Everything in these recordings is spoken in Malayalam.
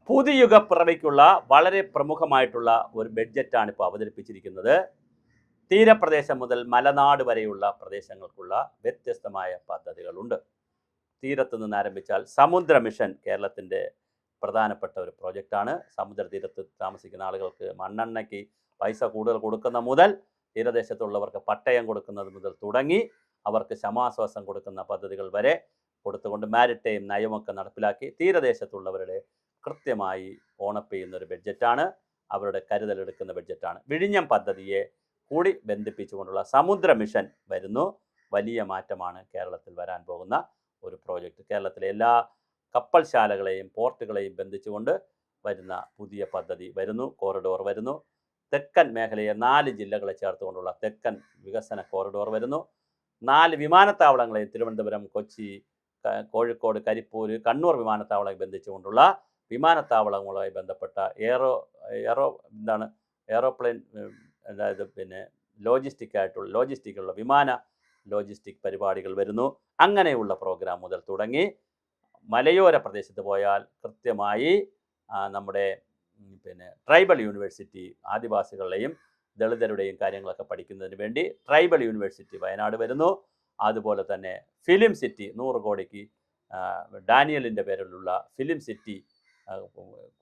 പുതുയുഗ പിറവിക്കുള്ള വളരെ പ്രമുഖമായിട്ടുള്ള ഒരു ബഡ്ജറ്റാണ് ഇപ്പോൾ അവതരിപ്പിച്ചിരിക്കുന്നത്. തീരപ്രദേശം മുതൽ മലനാട് വരെയുള്ള പ്രദേശങ്ങൾക്കുള്ള വ്യത്യസ്തമായ പദ്ധതികളുണ്ട്. തീരത്ത് നിന്ന് ആരംഭിച്ചാൽ സമുദ്ര മിഷൻ കേരളത്തിൻ്റെ പ്രധാനപ്പെട്ട ഒരു പ്രോജക്റ്റാണ്. സമുദ്രതീരത്ത് താമസിക്കുന്ന ആളുകൾക്ക് മണ്ണെണ്ണയ്ക്ക് പൈസ കൂടുതൽ കൊടുക്കുന്ന മുതൽ തീരദേശത്തുള്ളവർക്ക് പട്ടയം കൊടുക്കുന്നത് മുതൽ തുടങ്ങി അവർക്ക് സമാശ്വാസം കൊടുക്കുന്ന പദ്ധതികൾ വരെ കൊടുത്തുകൊണ്ട് മാരിടൈം നയമൊക്കെ നടപ്പിലാക്കി തീരദേശത്തുള്ളവരുടെ കൃത്യമായി ഓണപ്പ് ചെയ്യുന്ന ഒരു ബഡ്ജറ്റാണ്. അവരുടെ കരുതലെടുക്കുന്ന ബഡ്ജറ്റാണ്. വിഴിഞ്ഞം പദ്ധതിയെ കൂടി ബന്ധിപ്പിച്ചുകൊണ്ടുള്ള സമുദ്ര മിഷൻ വരുന്നു. വലിയ മാറ്റമാണ് കേരളത്തിൽ വരാൻ പോകുന്ന ഒരു പ്രോജക്റ്റ്. കേരളത്തിലെ എല്ലാ കപ്പൽശാലകളെയും പോർട്ടുകളെയും ബന്ധിച്ചുകൊണ്ട് വരുന്ന പുതിയ പദ്ധതി വരുന്നു. കോറിഡോർ വരുന്നു. തെക്കൻ മേഖലയെ 4 ജില്ലകളെ ചേർത്തുകൊണ്ടുള്ള തെക്കൻ വികസന കോറിഡോർ വരുന്നു. 4 വിമാനത്താവളങ്ങളെയും തിരുവനന്തപുരം, കൊച്ചി, കോഴിക്കോട്, കരിപ്പൂർ, കണ്ണൂർ വിമാനത്താവളങ്ങളെ ബന്ധിച്ചുകൊണ്ടുള്ള വിമാനത്താവളങ്ങളുമായി ബന്ധപ്പെട്ട എയറോപ്ലെയിൻ, അതായത് പിന്നെ ലോജിസ്റ്റിക്കുള്ള വിമാന ലോജിസ്റ്റിക് പരിപാടികൾ വരുന്നു. അങ്ങനെയുള്ള പ്രോഗ്രാം മുതൽ തുടങ്ങി മലയോര പ്രദേശത്ത് പോയാൽ കൃത്യമായി നമ്മുടെ ട്രൈബൽ യൂണിവേഴ്സിറ്റി, ആദിവാസികളുടെയും ദളിതരുടെയും കാര്യങ്ങളൊക്കെ പഠിക്കുന്നതിന് വേണ്ടി ട്രൈബൽ യൂണിവേഴ്സിറ്റി വയനാട് വരുന്നു. അതുപോലെ തന്നെ ഫിലിം സിറ്റി 100 കോടിക്ക് ഡാനിയലിൻ്റെ പേരിലുള്ള ഫിലിം സിറ്റി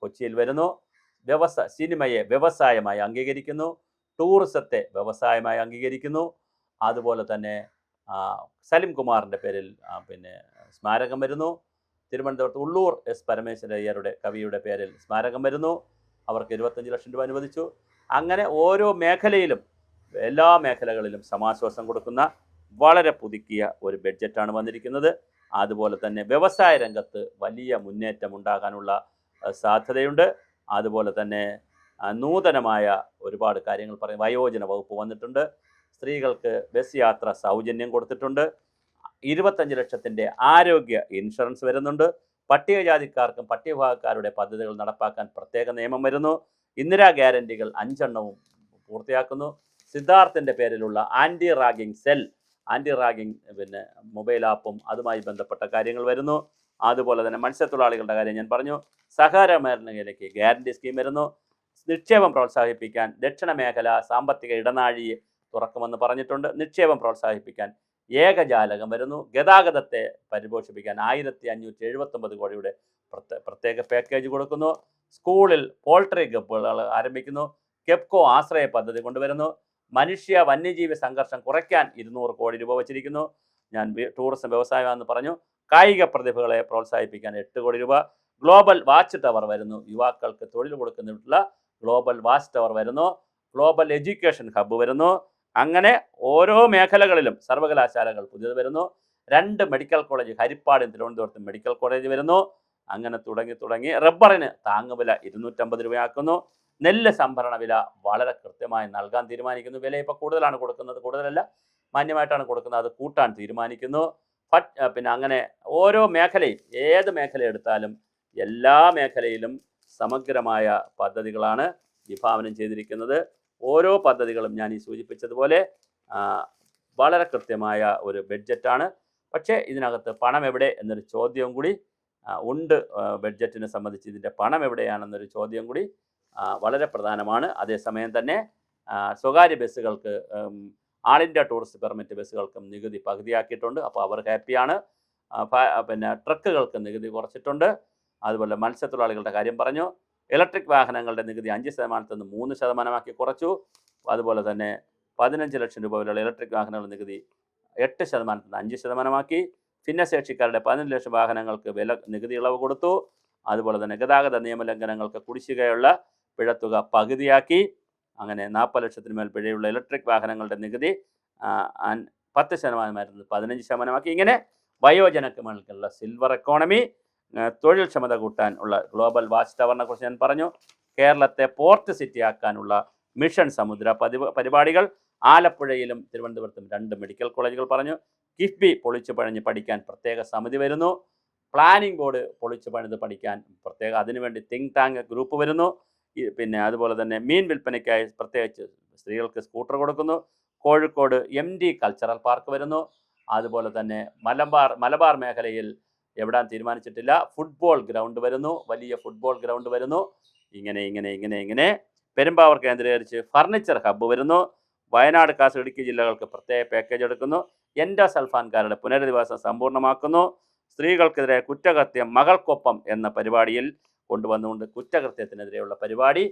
കൊച്ചിയിൽ വരുന്നു. സിനിമയെ വ്യവസായമായി അംഗീകരിക്കുന്നു. ടൂറിസത്തെ വ്യവസായമായി അംഗീകരിക്കുന്നു. അതുപോലെ തന്നെ സലിം കുമാറിൻ്റെ പേരിൽ സ്മാരകം വരുന്നു. തിരുവനന്തപുരത്ത് ഉള്ളൂർ എസ് പരമേശ്വരയ്യരുടെ കവിയുടെ പേരിൽ സ്മാരകം വരുന്നു. അവർക്ക് 25 ലക്ഷം രൂപ അനുവദിച്ചു. അങ്ങനെ ഓരോ മേഖലയിലും, എല്ലാ മേഖലകളിലും സമാശ്വാസം കൊടുക്കുന്ന വളരെ പുതുക്കിയ ഒരു ബഡ്ജറ്റാണ് വന്നിരിക്കുന്നത്. അതുപോലെ തന്നെ വ്യവസായ രംഗത്ത് വലിയ മുന്നേറ്റം ഉണ്ടാകാനുള്ള സാധ്യതയുണ്ട്. അതുപോലെ തന്നെ നൂതനമായ ഒരുപാട് കാര്യങ്ങൾ പറയും. വയോജന വകുപ്പ് വന്നിട്ടുണ്ട്. സ്ത്രീകൾക്ക് ബസ് യാത്ര സൗജന്യം കൊടുത്തിട്ടുണ്ട്. 25 ലക്ഷത്തിൻ്റെ ആരോഗ്യ ഇൻഷുറൻസ് വരുന്നുണ്ട്. പട്ടികജാതിക്കാർക്കും പട്ടികവിഭാഗക്കാരുടെ പദ്ധതികൾ നടപ്പാക്കാൻ പ്രത്യേക നിയമം വരുന്നു. ഇന്ദിരാ ഗ്യാരണ്ടികൾ 5 എണ്ണവും പൂർത്തിയാക്കുന്നു. സിദ്ധാർത്ഥിൻ്റെ പേരിലുള്ള ആൻറ്റി റാഗിംഗ് മൊബൈൽ ആപ്പും അതുമായി ബന്ധപ്പെട്ട കാര്യങ്ങൾ വരുന്നു. അതുപോലെ തന്നെ മത്സ്യത്തൊഴിലാളികളുടെ കാര്യം ഞാൻ പറഞ്ഞു. സഹകരണ മേഖലയ്ക്ക് ഗ്യാരണ്ടി സ്കീം വരുന്നു. നിക്ഷേപം പ്രോത്സാഹിപ്പിക്കാൻ ദക്ഷിണ മേഖല സാമ്പത്തിക ഇടനാഴിയെ തുറക്കുമെന്ന് പറഞ്ഞിട്ടുണ്ട്. നിക്ഷേപം പ്രോത്സാഹിപ്പിക്കാൻ ഏകജാലകം വരുന്നു. ഗതാഗതത്തെ പരിപോഷിപ്പിക്കാൻ 1579 കോടിയുടെ പ്രത്യേക പാക്കേജ് കൊടുക്കുന്നു. സ്കൂളിൽ പോൾട്രി ക്ലബ്ബുകൾ ആരംഭിക്കുന്നു. കെപ്കോ ആശ്രയ പദ്ധതി കൊണ്ടുവരുന്നു. മനുഷ്യ വന്യജീവി സംഘർഷം കുറയ്ക്കാൻ 200 കോടി രൂപ വച്ചിരിക്കുന്നു. ഞാൻ ടൂറിസം വ്യവസായമാണെന്ന് പറഞ്ഞു. കായിക പ്രതിഭകളെ പ്രോത്സാഹിപ്പിക്കാൻ 8 കോടി രൂപ. ഗ്ലോബൽ വാച്ച് ടവർ വരുന്നു. യുവാക്കൾക്ക് തൊഴിൽ കൊടുക്കുന്നതിനുള്ള ഗ്ലോബൽ വാച്ച് ടവർ വരുന്നു. ഗ്ലോബൽ എഡ്യൂക്കേഷൻ ഹബ്ബ് വരുന്നു. അങ്ങനെ ഓരോ മേഖലകളിലും സർവകലാശാലകൾ പുതിയത് വരുന്നു. 2 മെഡിക്കൽ കോളേജ്, ഹരിപ്പാടും തിരുവനന്തപുരത്തും മെഡിക്കൽ കോളേജ് വരുന്നു. അങ്ങനെ തുടങ്ങി റബ്ബറിന് താങ്ങുവില 250 രൂപയാക്കുന്നു. നെല്ല് സംഭരണ വില വളരെ കൃത്യമായി നൽകാൻ തീരുമാനിക്കുന്നു. വില ഇപ്പോൾ കൂടുതലാണ് കൊടുക്കുന്നത്, കൂടുതലല്ല, മാന്യമായിട്ടാണ് കൊടുക്കുന്നത്. അത് കൂട്ടാൻ തീരുമാനിക്കുന്നു. അങ്ങനെ ഓരോ മേഖലയും, ഏത് മേഖല എടുത്താലും എല്ലാ മേഖലയിലും സമഗ്രമായ പദ്ധതികളാണ് വിഭാവനം ചെയ്തിരിക്കുന്നത്. ഓരോ പദ്ധതികളും ഞാൻ ഈ സൂചിപ്പിച്ചതുപോലെ വളരെ കൃത്യമായ ഒരു ബഡ്ജറ്റാണ്. പക്ഷേ ഇതിനകത്ത് പണം എവിടെ എന്നൊരു ചോദ്യം കൂടി ഉണ്ട്. ബഡ്ജറ്റിനെ സംബന്ധിച്ച് ഇതിൻ്റെ പണം എവിടെയാണെന്നൊരു ചോദ്യം കൂടി വളരെ പ്രധാനമാണ്. അതേസമയം തന്നെ സ്വകാര്യ ബസ്സുകൾക്ക്, ആൾ ഇന്ത്യ ടൂറിസ്റ്റ് പെർമിറ്റ് ബസ്സുകൾക്കും നികുതി പകുതിയാക്കിയിട്ടുണ്ട്. അപ്പോൾ അവർ ഹാപ്പിയാണ്. ട്രക്കുകൾക്ക് നികുതി കുറച്ചിട്ടുണ്ട്. അതുപോലെ മത്സ്യത്തൊഴിലാളികളുടെ കാര്യം പറഞ്ഞു. ഇലക്ട്രിക് വാഹനങ്ങളുടെ നികുതി 5% നിന്ന് 3% കുറച്ചു. അതുപോലെ തന്നെ 15 ലക്ഷം രൂപ വിലയുള്ള ഇലക്ട്രിക് വാഹനങ്ങളുടെ നികുതി 8% നിന്ന് 5% ഭിന്നശേഷിക്കാരുടെ 15 ലക്ഷം വാഹനങ്ങൾക്ക് നികുതി ഇളവ് കൊടുത്തു. അതുപോലെ തന്നെ ഗതാഗത നിയമലംഘനങ്ങൾക്ക് കുടിശ്ശികയുള്ള പിഴത്തുക പകുതിയാക്കി. അങ്ങനെ 40 ലക്ഷത്തിന് മേൽ പിഴയുള്ള ഇലക്ട്രിക് വാഹനങ്ങളുടെ നികുതി 10% 15% ഇങ്ങനെ വയോജനങ്ങൾക്കുള്ള സിൽവർ എക്കോണമി, തൊഴിൽ ക്ഷമത കൂട്ടാൻ ഉള്ള ഗ്ലോബൽ വാച്ച് ടവറിനെ കുറിച്ച് ഞാൻ പറഞ്ഞു. കേരളത്തെ പോർട്ട് സിറ്റി ആക്കാനുള്ള മിഷൻ സമുദ്ര പരിപാടികൾ, ആലപ്പുഴയിലും തിരുവനന്തപുരത്തും 2 മെഡിക്കൽ കോളേജുകൾ പറഞ്ഞു. കിഫ്ബി പൊളിച്ചു പണിഞ്ഞ് പഠിക്കാൻ പ്രത്യേക സമിതി വരുന്നു. പ്ലാനിംഗ് ബോർഡ് പൊളിച്ചു പണിത് പഠിക്കാൻ പ്രത്യേക, അതിനുവേണ്ടി തിങ്ക് ടാങ്ക് ഗ്രൂപ്പ് വരുന്നു. അതുപോലെ തന്നെ മീൻ വിൽപ്പനയ്ക്കായി പ്രത്യേകിച്ച് സ്ത്രീകൾക്ക് സ്കൂട്ടർ കൊടുക്കുന്നു. കോഴിക്കോട് MD കൾച്ചറൽ പാർക്ക് വരുന്നു. അതുപോലെ തന്നെ മലബാർ മേഖലയിൽ എവിടാൻ തീരുമാനിച്ചിട്ടില്ല. ഫുട്ബോൾ ഗ്രൗണ്ട് വരുന്നു, വലിയ ഫുട്ബോൾ ഗ്രൗണ്ട് വരുന്നു. ഇങ്ങനെ പെരുമ്പാവൂർ കേന്ദ്രീകരിച്ച് ഫർണിച്ചർ ഹബ്ബ് വരുന്നു. വയനാട്, കാസർഗോഡ്, ഇടുക്കി ജില്ലകൾക്ക് പ്രത്യേക പാക്കേജ് എടുക്കുന്നു. എൻഡോസൾഫാൻകാരുടെ പുനരധിവാസം സമ്പൂർണ്ണമാക്കുന്നു. സ്ത്രീകൾക്കെതിരെ കുറ്റകൃത്യം മകൾക്കൊപ്പം എന്ന പരിപാടിയിൽ കൊണ്ടുവന്നുകൊണ്ട് കുറ്റകൃത്യത്തിനെതിരെയുള്ള പരിപാടി,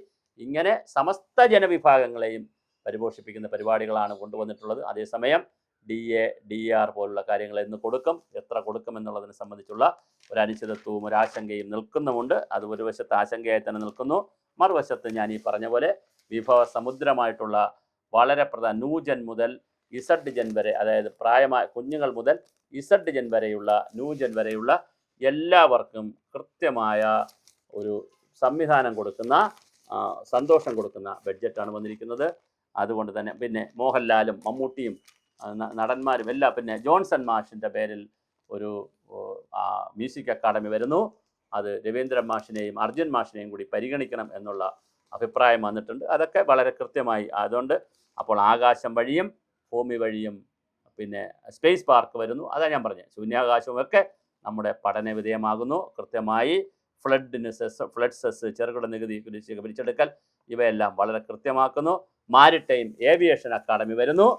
ഇങ്ങനെ സമസ്ത ജനവിഭാഗങ്ങളെയും പരിപോഷിപ്പിക്കുന്ന പരിപാടികളാണ് കൊണ്ടുവന്നിട്ടുള്ളത്. അതേസമയം DA, DR പോലുള്ള കാര്യങ്ങൾ എന്ന് കൊടുക്കും, എത്ര കൊടുക്കും എന്നുള്ളതിനെ സംബന്ധിച്ചുള്ള ഒരു അനിശ്ചിതത്വവും ഒരു ആശങ്കയും നിൽക്കുന്നുമുണ്ട്. അത് ഒരു വശത്ത് ആശങ്കയായി തന്നെ നിൽക്കുന്നു. മറുവശത്ത് ഞാൻ ഈ പറഞ്ഞ പോലെ വിഭവ സമുദ്രമായിട്ടുള്ള വളരെ ന്യൂജൻ മുതൽ ഇസഡ് ജൻ വരെ, അതായത് പ്രായമായ കുഞ്ഞുങ്ങൾ മുതൽ ഇസഡ് ജൻ വരെയുള്ള ന്യൂജൻ വരെയുള്ള എല്ലാവർക്കും കൃത്യമായ ഒരു സംവിധാനം കൊടുക്കുന്ന, സന്തോഷം കൊടുക്കുന്ന ബഡ്ജറ്റാണ് വന്നിരിക്കുന്നത്. അതുകൊണ്ട് തന്നെ പിന്നെ മോഹൻലാലും മമ്മൂട്ടിയും നടന്മാരും എല്ലാം, പിന്നെ ജോൺസൺ മാഷിൻ്റെ പേരിൽ ഒരു മ്യൂസിക് അക്കാദമി വരുന്നു. അത് രവീന്ദ്രൻ മാഷിനെയും അർജുൻ മാഷിനെയും കൂടി പരിഗണിക്കണം എന്നുള്ള അഭിപ്രായം വന്നിട്ടുണ്ട്. അതൊക്കെ വളരെ കൃത്യമായി. അതുകൊണ്ട് അപ്പോൾ ആകാശം വഴിയും ഭൂമി വഴിയും പിന്നെ സ്പേസ് പാർക്ക് വരുന്നു. അതാണ് ഞാൻ പറഞ്ഞത്. ശൂന്യാകാശവും ഒക്കെ നമ്മുടെ പഠന വിധേയമാകുന്നു. കൃത്യമായി ഫ്ലഡ് സെസ്, ചെറുകിട നികുതി കുടിശ്ശിക പിരിച്ചെടുക്കൽ, ഇവയെല്ലാം വളരെ കൃത്യമാക്കുന്നു. മാരിടൈം ഏവിയേഷൻ അക്കാദമി വരുന്നു.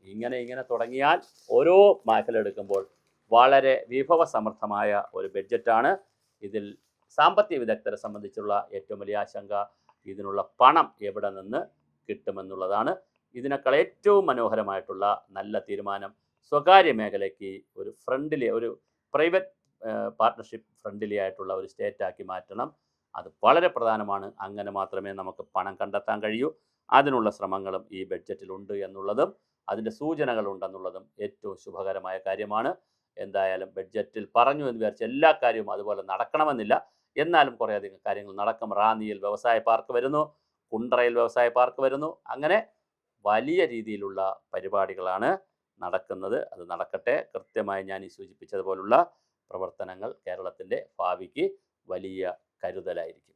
ഇങ്ങനെ തുടങ്ങിയാൽ ഓരോ മേഖല എടുക്കുമ്പോൾ വളരെ വിഭവസമൃദ്ധമായ ഒരു ബഡ്ജറ്റാണ്. ഇതിൽ സാമ്പത്തിക വിദഗ്ധരെ സംബന്ധിച്ചുള്ള ഏറ്റവും വലിയ ആശങ്ക ഇതിനുള്ള പണം എവിടെ നിന്ന് കിട്ടുമെന്നുള്ളതാണ്. ഇതിനേക്കാൾ ഏറ്റവും മനോഹരമായിട്ടുള്ള നല്ല തീരുമാനം സ്വകാര്യ മേഖലയ്ക്ക് ഒരു ഫ്രണ്ട്ലി, ഒരു പ്രൈവറ്റ് പാർട്ട്ണർഷിപ്പ് ഫ്രണ്ട്ലി ആയിട്ടുള്ള ഒരു സ്റ്റേറ്റാക്കി മാറ്റണം. അത് വളരെ പ്രധാനമാണ്. അങ്ങനെ മാത്രമേ നമുക്ക് പണം കണ്ടെത്താൻ കഴിയൂ. അതിനുള്ള ശ്രമങ്ങളും ഈ ബഡ്ജറ്റിലുണ്ട് എന്നുള്ളതും അതിൻ്റെ സൂചനകളുണ്ടെന്നുള്ളതും ഏറ്റവും ശുഭകരമായ കാര്യമാണ്. എന്തായാലും ബഡ്ജറ്റിൽ പറഞ്ഞു എന്ന് വിചാരിച്ച എല്ലാ കാര്യവും അതുപോലെ നടക്കണമെന്നില്ല. എന്നാലും കുറേയധികം കാര്യങ്ങൾ നടക്കും. റാന്നിയിൽ വ്യവസായ പാർക്ക് വരുന്നു, കുണ്ടറയിൽ വ്യവസായ പാർക്ക് വരുന്നു. അങ്ങനെ വലിയ രീതിയിലുള്ള പരിപാടികളാണ് നടക്കുന്നത്. അത് നടക്കട്ടെ. കൃത്യമായി ഞാൻ ഈ സൂചിപ്പിച്ചതുപോലുള്ള പ്രവർത്തനങ്ങൾ കേരളത്തിൻ്റെ ഭാവിക്ക് വലിയ കരുതലായിരിക്കും.